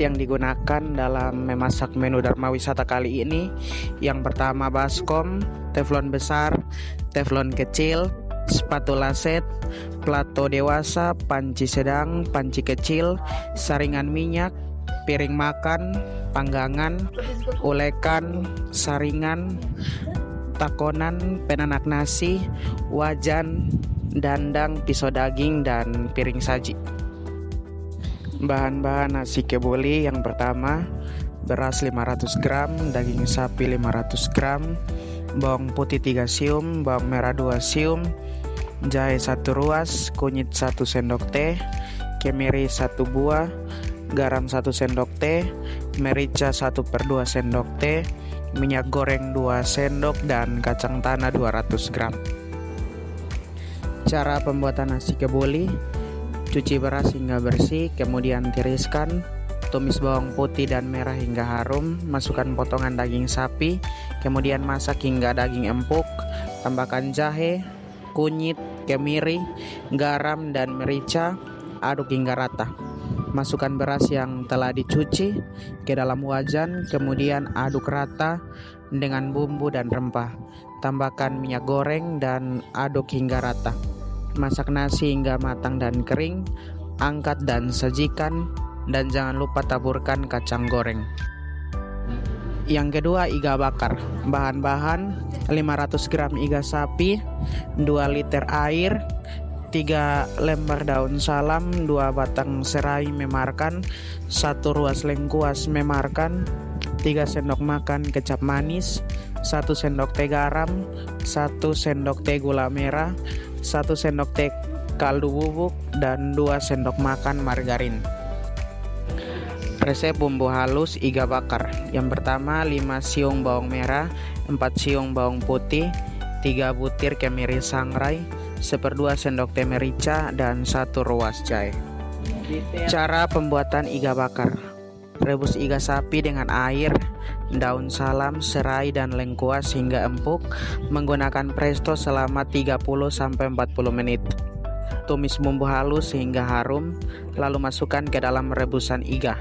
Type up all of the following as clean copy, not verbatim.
yang digunakan dalam memasak menu Dharma Wisata kali ini. Yang pertama baskom, teflon besar, teflon kecil, spatula set, plato dewasa, panci sedang, panci kecil, saringan minyak, piring makan, panggangan, ulekan, saringan, takonan, penanak nasi, wajan, dandang, pisau daging, dan piring saji. Bahan-bahan nasi kebuli yang pertama, beras 500 gram, daging sapi 500 gram, bawang putih 3 siung, bawang merah 2 siung, jahe 1 ruas, kunyit 1 sendok teh, kemiri 1 buah, garam 1 sendok teh, merica 1/2 sendok teh, minyak goreng 2 sendok, dan kacang tanah 200 gram. Cara pembuatan nasi kebuli: cuci beras hingga bersih, kemudian tiriskan, tumis bawang putih dan merah hingga harum, masukkan potongan daging sapi, kemudian masak hingga daging empuk, tambahkan jahe, kunyit, kemiri, garam, dan merica, aduk hingga rata. Masukkan beras yang telah dicuci ke dalam wajan, kemudian aduk rata dengan bumbu dan rempah. Tambahkan minyak goreng dan aduk hingga rata. Masak nasi hingga matang dan kering, angkat dan sajikan, dan jangan lupa taburkan kacang goreng. Yang kedua, iga bakar. Bahan-bahan: 500 gram iga sapi, 2 liter air, 3 lembar daun salam, 2 batang serai memarkan, 1 ruas lengkuas memarkan, 3 sendok makan kecap manis, 1 sendok teh garam, 1 sendok teh gula merah, 1 sendok teh kaldu bubuk, dan 2 sendok makan margarin. Resep bumbu halus iga bakar. Yang pertama, 5 siung bawang merah, 4 siung bawang putih, 3 butir kemiri sangrai, 1/2 sendok teh merica, dan 1 ruas jahe. Cara pembuatan iga bakar: rebus iga sapi dengan air, daun salam, serai, dan lengkuas hingga empuk menggunakan presto selama 30-40 menit. Tumis bumbu halus hingga harum, lalu masukkan ke dalam rebusan iga.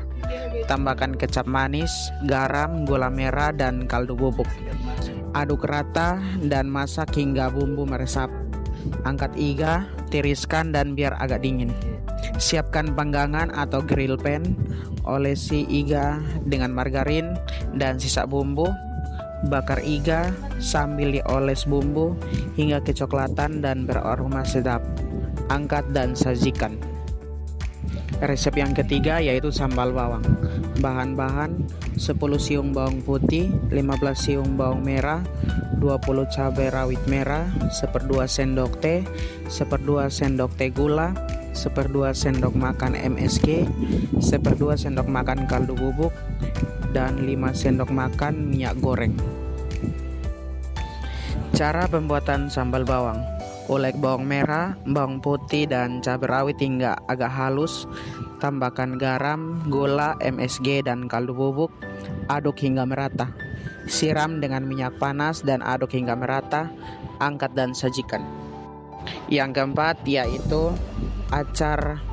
Tambahkan kecap manis, garam, gula merah, dan kaldu bubuk. Aduk rata dan masak hingga bumbu meresap. Angkat iga, tiriskan dan biar agak dingin. Siapkan panggangan atau grill pan, olesi iga dengan margarin dan sisa bumbu. Bakar iga sambil dioles bumbu hingga kecoklatan dan beraroma sedap. Angkat dan sajikan. Resep yang ketiga yaitu sambal bawang. Bahan-bahan: 10 siung bawang putih, 15 siung bawang merah, 20 cabai rawit merah, 1/2 sendok teh, 1/2 sendok teh gula, 1/2 sendok makan MSG, 1/2 sendok makan kaldu bubuk, dan 5 sendok makan minyak goreng. Cara pembuatan sambal bawang: ulek bawang merah, bawang putih, dan cabai rawit hingga agak halus. Tambahkan garam, gula, MSG, dan kaldu bubuk. Aduk hingga merata. Siram dengan minyak panas dan aduk hingga merata. Angkat dan sajikan. Yang keempat yaitu acar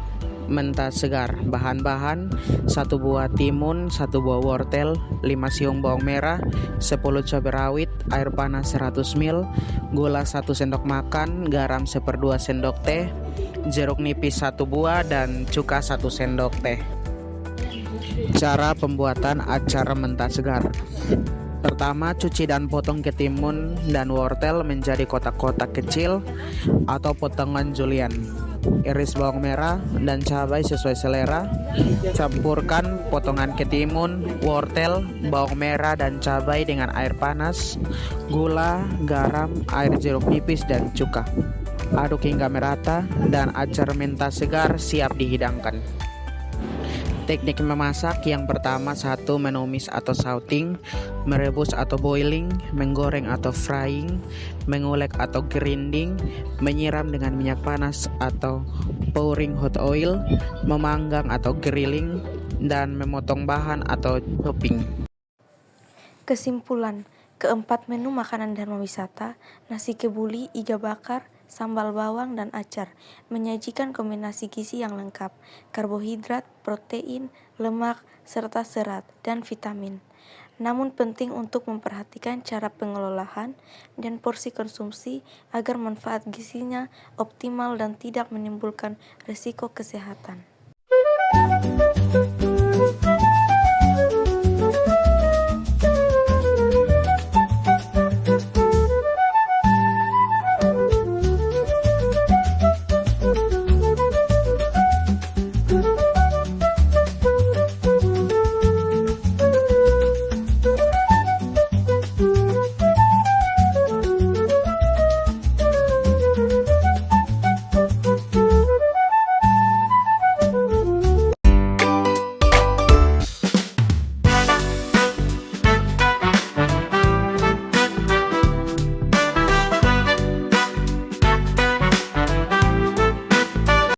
mentah segar. Bahan-bahan: 1 buah timun, 1 buah wortel, 5 siung bawang merah, 10 cabai rawit, air panas 100 ml, gula 1 sendok makan, garam 1/2 sendok teh, jeruk nipis 1 buah, dan cuka 1 sendok teh. Cara pembuatan acar mentah segar: pertama, cuci dan potong ketimun dan wortel menjadi kotak-kotak kecil atau potongan julienne. Iris bawang merah dan cabai sesuai selera. Campurkan potongan ketimun, wortel, bawang merah, dan cabai dengan air panas, gula, garam, air jeruk nipis, dan cuka. Aduk hingga merata dan acar mentah segar siap dihidangkan. Teknik memasak: yang pertama, 1. Menumis atau sauting, merebus atau boiling, menggoreng atau frying, mengulek atau grinding, menyiram dengan minyak panas atau pouring hot oil, memanggang atau grilling, dan memotong bahan atau topping. Kesimpulan: keempat menu makanan Dharma Wisata, nasi kebuli, iga bakar, sambal bawang, dan acar menyajikan kombinasi gizi yang lengkap, karbohidrat, protein, lemak, serta serat dan vitamin. Namun penting untuk memperhatikan cara pengelolaan dan porsi konsumsi agar manfaat gizinya optimal dan tidak menimbulkan risiko kesehatan.